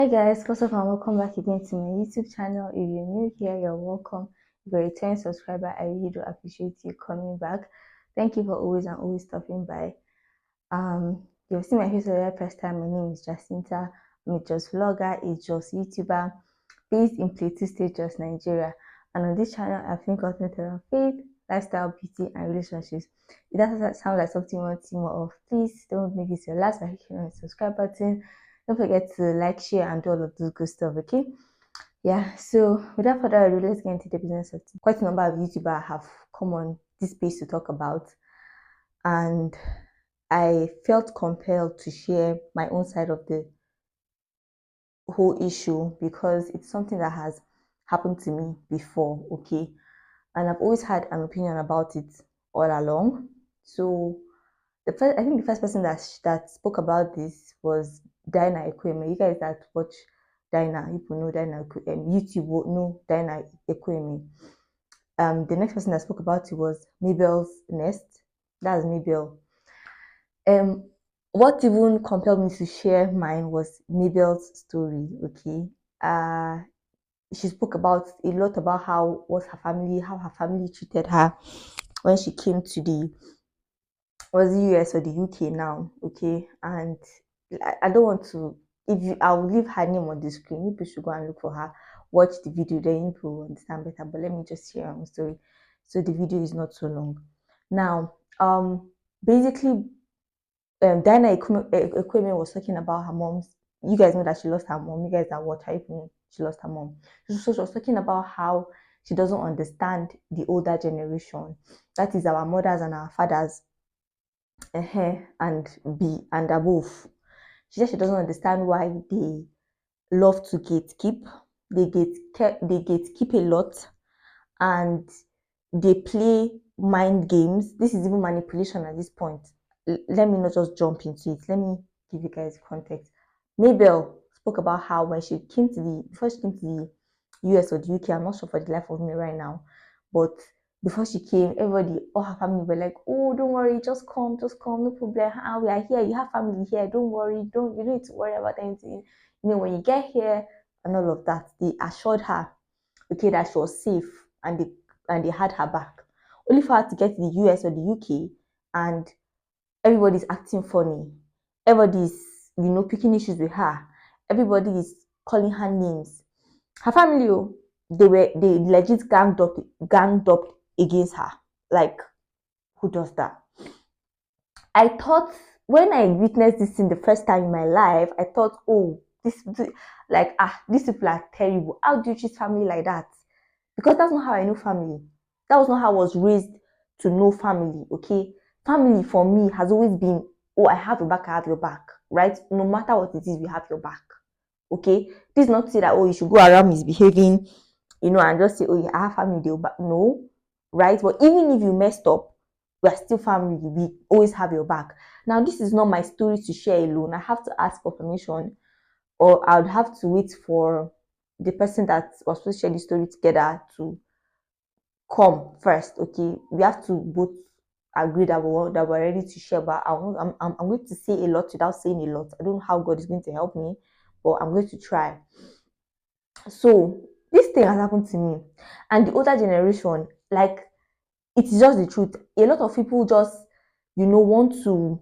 Hi guys, first of all, welcome back again to my YouTube channel. If you're new here, you're welcome. If you're a returning subscriber, I really do appreciate you coming back. Thank you for always stopping by. You've seen my face for the very first time. My name is Jacinta. I'm a Just vlogger, a Just YouTuber based in Plateau State, Just Nigeria. And on this channel, I think content around faith, lifestyle, beauty, and relationships. If that sounds like something you want to see more of, please don't make this your last by clicking on the subscribe button. Don't forget to like, share, and do all of those good stuff, okay? Yeah, so without further ado, let's get into the business of quite a number of YouTubers have come on this space to talk about, and I felt compelled to share my own side of the whole issue because it's something that has happened to me before, okay? And I've always had an opinion about it all along. So I think the first person that spoke about this was Diana Ekweme. You guys that watch Diana, people know Diana YouTube will know Diana Ekweme. The next person that spoke about it was Mabel's Nest. That's Mabel. What even compelled me to share mine was Mabel's story. Okay. She spoke about a lot about how her family treated her when she came to the US or the UK now, okay? And I don't want to, if you, I'll leave her name on the screen. You people should go and look for her, watch the video, then you people will understand better. But let me just share my story. So the video is not so long. Now, basically, Diana Ekweme was talking about her mom's. You guys know that she lost her mom. You guys that watch her, she lost her mom. So she was talking about how she doesn't understand the older generation. That is our mothers and our fathers and B and above. She said she doesn't understand why they love to gatekeep. They gatekeep a lot, and they play mind games. This is even manipulation at this point. Let me not just jump into it. Let me give you guys context. Mabel spoke about how when she came to before she came to the US or the UK, I'm not sure for the life of me right now, but before she came, everybody, all her family were like, "Oh, don't worry, just come, no problem. We are here. You have family here. Don't worry, you don't need to worry about anything. When you get here and all of that." They assured her, okay, that she was safe and they had her back. Only for her to get to the US or the UK and everybody's acting funny. Everybody's, picking issues with her. Everybody is calling her names. Her family, they legit ganged up against her. Like, who does that? I thought when I witnessed this thing the first time in my life, I thought, oh, these people are terrible. How do you treat family like that? Because that's not how I know family. That was not how I was raised to know family, okay? Family for me has always been, oh, I have your back, I have your back, right? No matter what it is, we have your back, okay? This is not to say that, oh, you should go around misbehaving, and just say, oh, yeah, I have family, they'll back. No, right? But even if you messed up, we are still family. We always have your back. Now, this is not my story to share alone. I have to ask for permission, or I would have to wait for the person that was supposed to share the story together to come first. Okay, we have to both agree that we're ready to share. But I'm going to say a lot without saying a lot. I don't know how God is going to help me, but I'm going to try. So this thing has happened to me, and the older generation, like, it's just the truth. A lot of people just, want to.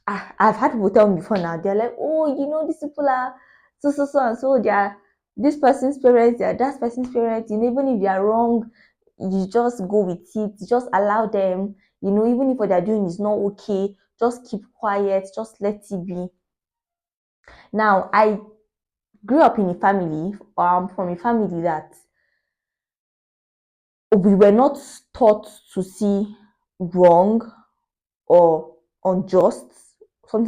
I've had people tell me before now. They're like, oh, these people are so and so. They are this person's parents. They are that person's parents. Even if they are wrong, you just go with it. You just allow them. Even if what they're doing is not okay, just keep quiet. Just let it be. Now, I grew up in a family, from a family that we were not taught to see wrong or unjust, something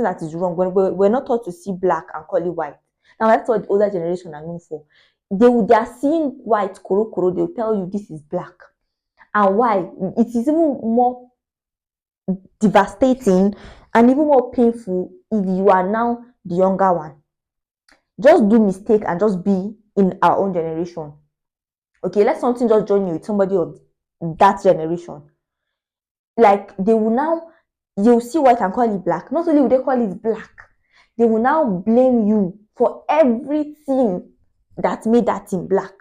that is wrong. When we're not taught to see black and call it white. Now that's what the older generation are known for. They are seeing white, koro, they'll tell you this is black. And why? It is even more devastating and even more painful if you are now the younger one. Just do mistake and just be in our own generation. Okay, let something just join you with somebody of that generation. Like, you'll see white and call it black. Not only will they call it black, they will now blame you for everything that made that thing black.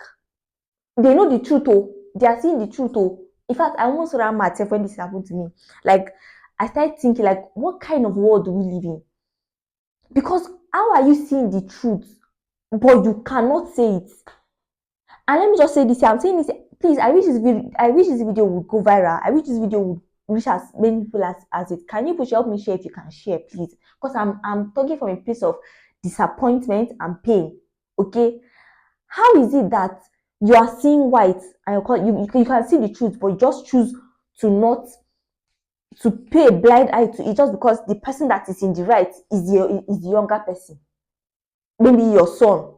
They know the truth, oh. They are seeing the truth, oh. In fact, I almost ran myself when this happened to me. Like, I started thinking, like, what kind of world do we live in? Because how are you seeing the truth, but you cannot say it? And let me just say this here. I'm saying this, please. I wish this video would go viral. I wish this video would reach as many people as it. Can you please help me share if you can share, please? Because I'm talking from a place of disappointment and pain. Okay, how is it that you are seeing white and you can see the truth, but you just choose to not to pay a blind eye to it just because the person that is in the right is the younger person, maybe your son,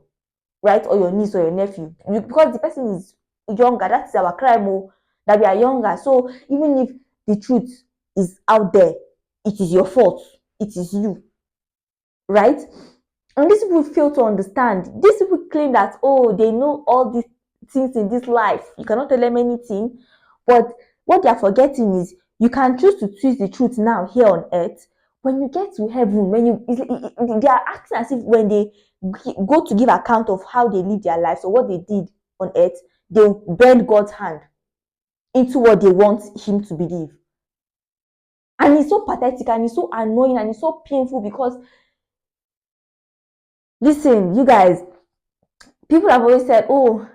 right, or your niece or your nephew, because the person is younger. That is our crime, oh, that we are younger. So even if the truth is out there, it is your fault. It is you, right? And these people fail to understand. These people claim that, oh, they know all these things in this life. You cannot tell them anything. But what they are forgetting is you can choose to twist the truth now here on earth. When you get to heaven, they are acting as if when they go to give account of how they live their lives or what they did on earth, they will bend God's hand into what they want him to believe. And it's so pathetic and it's so annoying and it's so painful because, listen, you guys, people have always said, oh,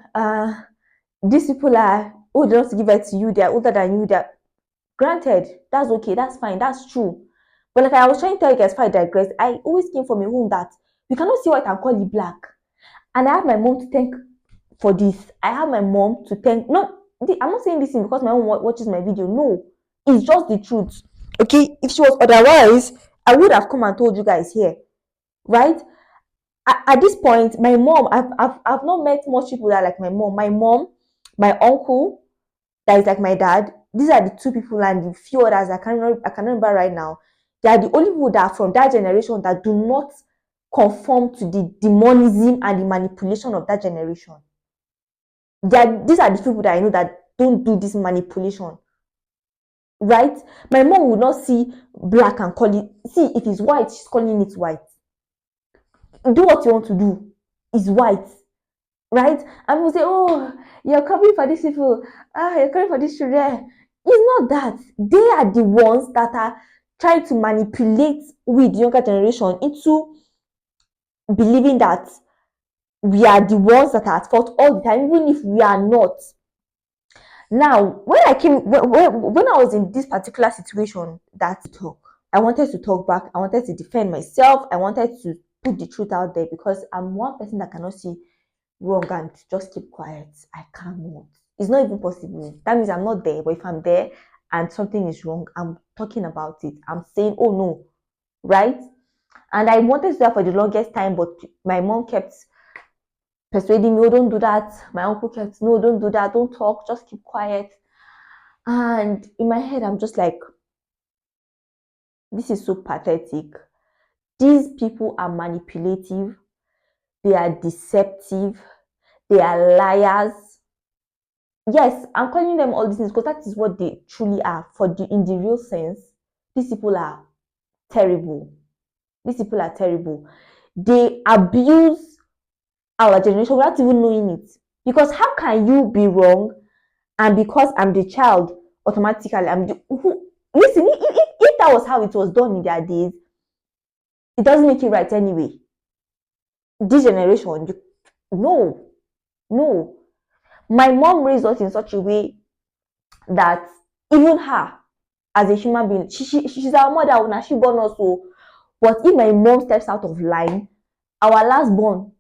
these people are old enough to give birth to you, they're older than you, they're granted, that's okay, that's fine, that's true. But like I was trying to tell you guys, if I digress, I always came from a home that you cannot see white and call it black. And I have my mom to thank for this. I have my mom to thank. No, I'm not saying this thing because my mom watches my video. No, it's just the truth. Okay, if she was otherwise, I would have come and told you guys here, right? At this point, my mom, I've not met much people that are like my mom, my uncle, that is like my dad. These are the two people and the few others I can't remember right now. They are the only people that are from that generation that do not conform to the demonism and the manipulation of that generation. These are the people that I know that don't do this manipulation. Right? My mom would not see black and call it, see, if it's white, she's calling it white. Do what you want to do. It's white. Right? And people say, oh, you're coming for these people. You're coming for these children. It's not that. They are the ones that are trying to manipulate with the younger generation into believing that we are the ones that are at fault all the time, even if we are not. Now, when I was in this particular situation, I wanted to talk back. I wanted to defend myself. I wanted to put the truth out there because I'm one person that cannot see wrong and just keep quiet. I cannot. It's not even possible. That means I'm not there. But if I'm there and something is wrong, I'm talking about it. I'm saying, oh no, right? And I wanted to do that for the longest time, but my mom kept persuading me, oh, don't do that. My uncle kept, no, don't do that. Don't talk. Just keep quiet. And in my head, I'm just like, this is so pathetic. These people are manipulative. They are deceptive. They are liars. Yes, I'm calling them all these things because that is what they truly are. In the real sense, these people are terrible. These people are terrible. They abuse our generation without even knowing it. Because how can you be wrong and because I'm the child, automatically I'm the who? Listen, if that was how it was done in their days, it doesn't make it right anyway. This generation, no. My mom raised us in such a way that even her, as a human being, she's our mother, now she born us. So, but if my mom steps out of line, our last born,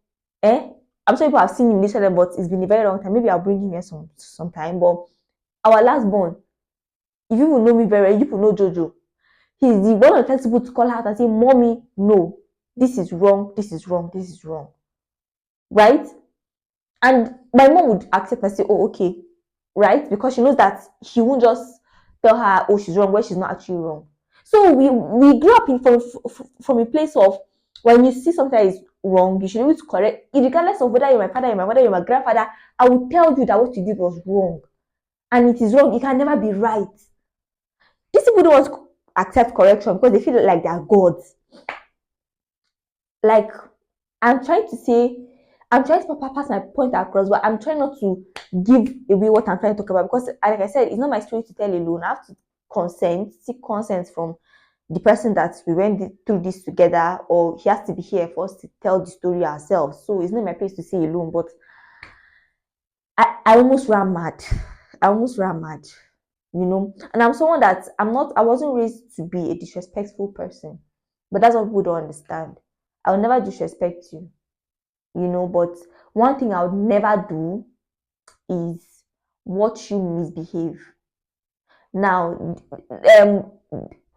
I'm sure people have seen him later, but it's been a very long time. Maybe I'll bring him here sometime. But our last born, if you will know me very well, you will know Jojo. He's the one of the first people to call out and say, "Mommy, no, this is wrong, this is wrong, this is wrong." Right? And my mom would accept and say, "Oh, okay." Right? Because she knows that he won't just tell her, "Oh, she's wrong," where she's not actually wrong. So we grew up from a place of when you see something that is wrong, you should be able to correct it, regardless of whether you're my father, you're my mother, you're my grandfather. I will tell you that what you did was wrong, and it is wrong. It can never be right. These people don't want to accept correction because they feel like they are gods. Like, I'm trying to say, I'm trying to pass my point across, but I'm trying not to give away what I'm trying to talk about because, like I said, it's not my story to tell alone. I have to seek consent from the person that we went through this together, or he has to be here for us to tell the story ourselves. So it's not my place to say alone, but I almost ran mad. I almost ran mad, you know. And I'm someone that I wasn't raised to be a disrespectful person, but that's what people don't understand. I'll never disrespect you, you know, but one thing I would never do is watch you misbehave. Now,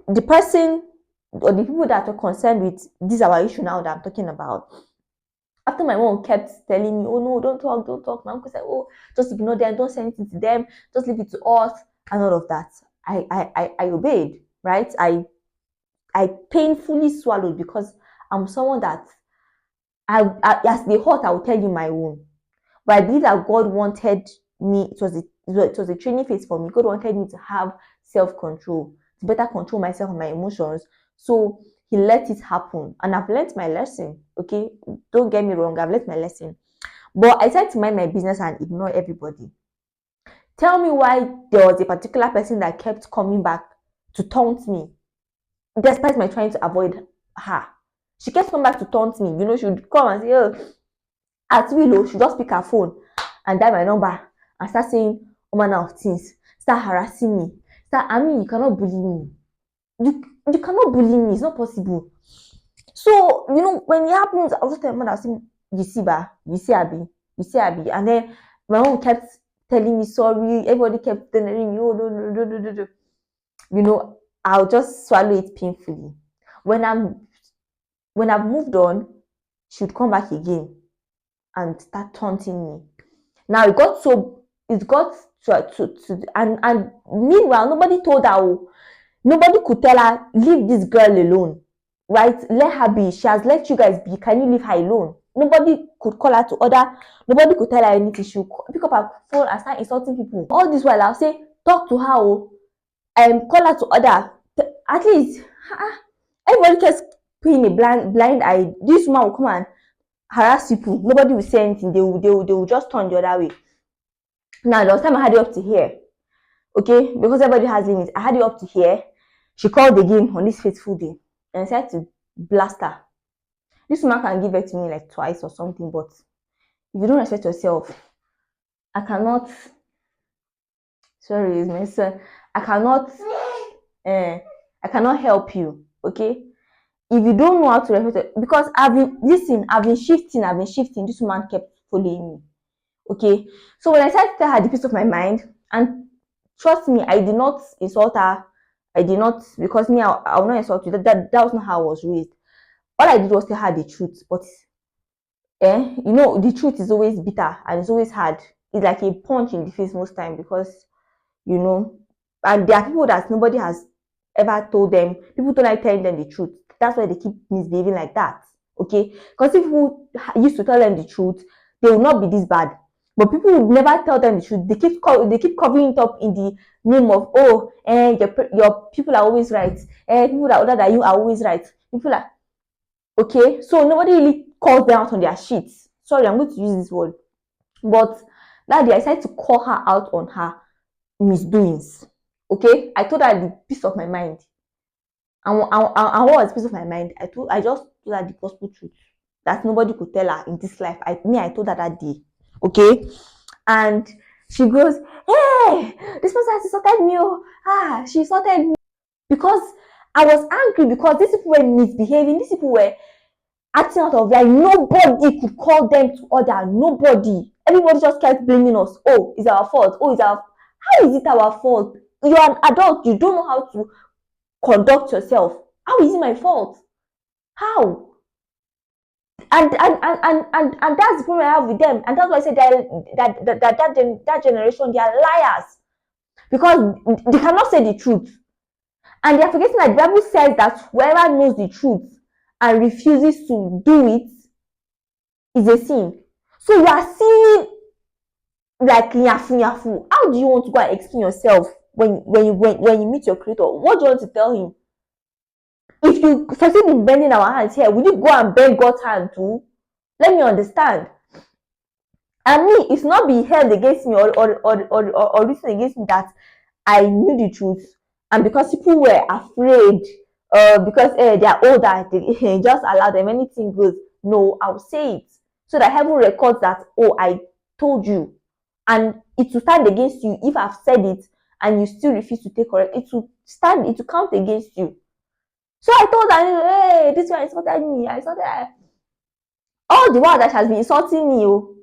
the person or the people that are concerned with this our issue now that I'm talking about, after my mom kept telling me, oh no, don't talk, my uncle said, oh, just ignore them, don't say anything to them, just leave it to us, and all of that. I obeyed, right? I painfully swallowed because I'm someone that as they hurt, I will tell you my own. But I believe that God wanted me, it was a training phase for me. God wanted me to have self-control, to better control myself and my emotions. So he let it happen. And I've learned my lesson. Okay. Don't get me wrong, I've learned my lesson. But I tried to mind my business and ignore everybody. Tell me why there was a particular person that kept coming back to taunt me, despite my trying to avoid her. She kept coming back to taunt me. You know, she would come and say, oh, at will, she just pick her phone and dial my number and start saying all manner of things, start harassing me. I mean, you cannot bully me. You cannot bully me. It's not possible. So, you know, when it happens, I was just telling my mother, you see, you see Abby, you see Abby. And then my mom kept telling me sorry. Everybody kept telling me, oh, no. You know, I'll just swallow it painfully. When I've moved on, she would come back again and start taunting me. Now it got to and meanwhile nobody told her, oh, nobody could tell her leave this girl alone, right? Let her be. She has let you guys be. Can you leave her alone? Nobody could call her to order. Nobody could tell her anything. She would pick up her phone and start insulting people. All this while I'll say talk to her, oh, call her to order. At least everybody keeps putting a blind eye. This woman will come and harass people. Nobody will say anything. They will just turn the other way. Now, the time I had it up to here, okay, because everybody has limits, I had it up to here. She called again on this fateful day and said to blast her. This woman can give it to me like twice or something, but if you don't respect yourself, I cannot. Sorry, it's my son. I cannot help you, okay? If you don't know how to respect, because I've been shifting. This woman kept following me. Okay, so when I started to tell her the piece of my mind, and trust me, I did not insult her. I did not, because me, I will not insult you. That was not how I was raised. All I did was tell her the truth. But you know, the truth is always bitter and it's always hard. It's like a punch in the face most time because, you know, and there are people that nobody has ever told them. People don't like telling them the truth. That's why they keep misbehaving like that. Okay, because if people used to tell them the truth, they will not be this bad. But people would never tell them the truth. They keep covering it up in the name of, oh, your people are always right. People that older than you are always right. People are okay. So nobody really calls them out on their sheets. Sorry, I'm going to use this word. But that day I decided to call her out on her misdoings. Okay, I told her the peace of my mind. And what was peace of my mind? I just told her the gospel truth that nobody could tell her in this life. I told her that day. Okay, and she goes, hey, this person has insulted me. Oh, she insulted me because I was angry because these people were misbehaving. These people were acting out of like nobody could call them to order. Nobody. Everybody just kept blaming us. Oh, it's our fault. Oh, how is it our fault? You're an adult. You don't know how to conduct yourself. How is it my fault? How? And that's the problem I have with them. And that's why I say that generation, they are liars. Because they cannot say the truth. And they are forgetting that the Bible says that whoever knows the truth and refuses to do it is a sin. So you are seeing like yafu. How do you want to go and explain yourself when you meet your creator? What do you want to tell him? If you succeed in bending our hands here, will you go and bend God's hand too? Let me understand. And me, it's not be held against me or written against me that I knew the truth, and because people were afraid, because they are older, they just allow them, anything goes. No, I'll say it so that heaven records that, oh, I told you, and it will stand against you if I've said it and you still refuse to take correct. It will stand, it will count against you. So I told her, hey, this one insulted me. I insulted her. All the while that she has been insulting me, oh,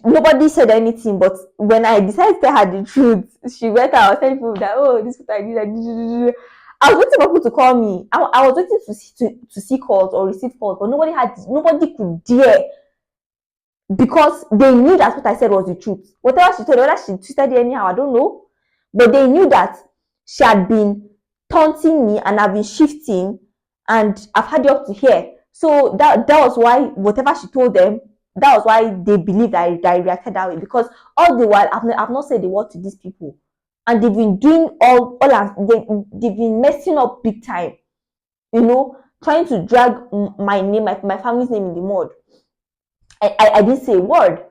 nobody said anything. But when I decided to tell her the truth, she went out telling people that, oh, this is what I did. I was waiting for people to call me. I was waiting to see calls or receive calls, but nobody could dare, because they knew that what I said was the truth. Whatever she told, whether she twisted it anyhow, I don't know, but they knew that she had been taunting me and I've been shifting, and I've had it up to here. So that was why whatever she told them, that was why they believed that I reacted that way, because all the while I've not said the word to these people, and they've been doing they've been messing up big time, trying to drag my name, my family's name in the mud. I didn't say a word.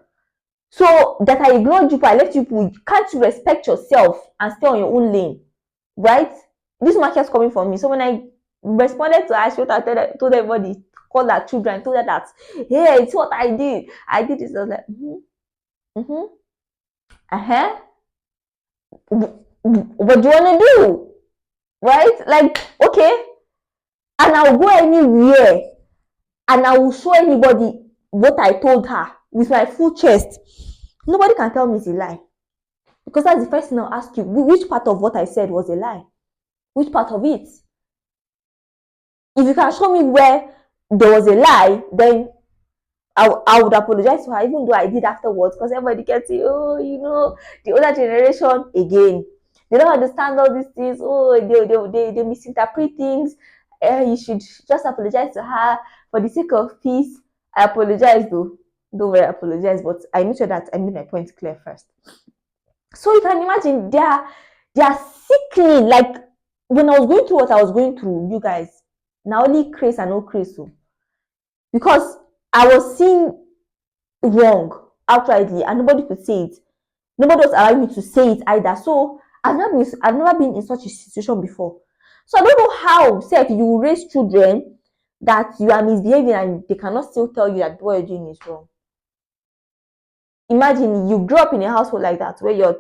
So that I ignored you, I left you. Can't you respect yourself and stay on your own lane, right? This market's coming for me. So when I responded to her, I told everybody, called her children, told her that, hey, it's what I did. I did this. I was like, what do you want to do? Right? Like, okay. And I'll go anywhere and I will show anybody what I told her with my full chest. Nobody can tell me it's a lie. Because that's the first thing I'll ask you. Which part of what I said was a lie? Which part of it? If you can show me where there was a lie, then I would apologize to her, even though I did afterwards, because everybody can say, oh, the older generation, again, they don't understand all these things. Oh, they misinterpret things. You should just apologize to her for the sake of peace. I apologize, though. Don't worry, I apologize, but I make sure that I made my point clear first. So you can imagine they are sickening. Like, when I was going through what I was going through, you guys, now only craze and no craze, so because I was seeing wrong outrightly and nobody could say it. Nobody was allowing me to say it either. So I've never been in such a situation before. So I don't know how, say, if you raise children that you are misbehaving and they cannot still tell you that what you're doing is wrong. Imagine you grew up in a household like that where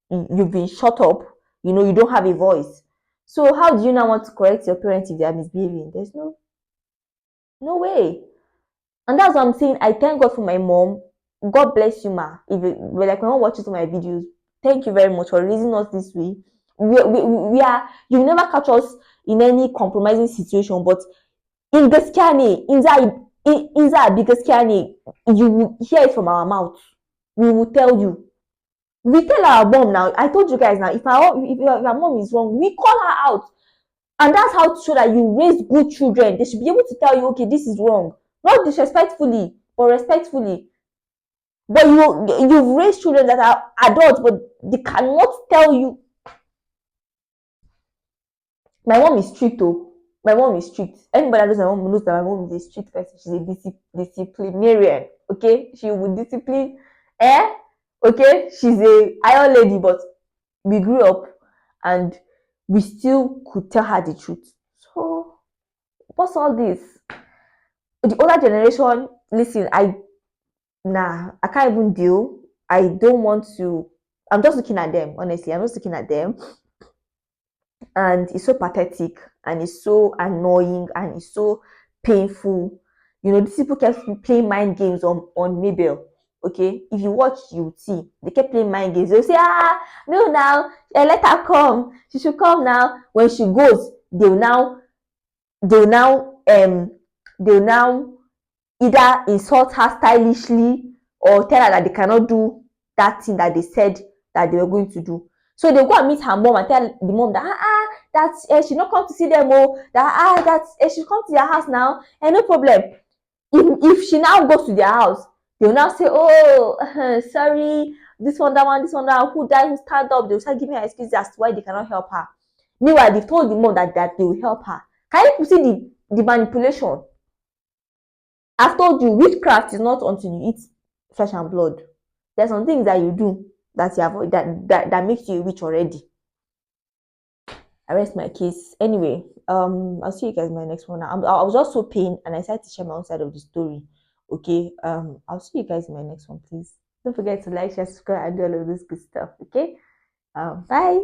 you've been shut up, you don't have a voice. So how do you now want to correct your parents if they are misbehaving? There's no way. And that's what I'm saying. I thank God for my mom. God bless you, ma. If like, when I watches my videos, thank you very much for raising us this way. We are, you never catch us in any compromising situation, but in gaskiya ne, in za bi gaskiya ne, you will hear it from our mouth. We will tell you. We tell our mom now. I told you guys now, if your mom is wrong, we call her out. And that's how to show that you raise good children. They should be able to tell you, okay, this is wrong. Not disrespectfully, but respectfully. But you've raised children that are adults, but they cannot tell you. My mom is strict, though. My mom is strict. Anybody that knows my mom knows that my mom is a strict person. She's a disciplinarian. Okay, she will discipline. Okay, she's a iron lady, but we grew up and we still could tell her the truth. So what's all this? The older generation, listen, I can't even deal. I don't want to. I'm just looking at them, honestly. I'm just looking at them. And it's so pathetic and it's so annoying and it's so painful. These people kept playing mind games on Mabel. Okay, if you watch, you will see they kept playing mind games. They'll say, no, now let her come. She should come now. When she goes, they'll now either insult her stylishly or tell her that they cannot do that thing that they said that they were going to do. So they go and meet her mom and tell the mom that she not come to see them, that she come to their house now, and no problem. If she now goes to their house, they will now say, oh, sorry, this one, that one, who died, who stand up. They will start giving her excuses as to why they cannot help her. Meanwhile, they've told the mom that they will help her. Can you see the manipulation? I've told you witchcraft is not until you eat flesh and blood. There's some things that you do that you avoid that makes you a witch already. I rest my case. Anyway, I'll see you guys in my next one. I was just so pained and I decided to share my own side of the story. Okay. I'll see you guys in my next one, please. Don't forget to like, share, subscribe, and do all of this good stuff. Okay. Bye.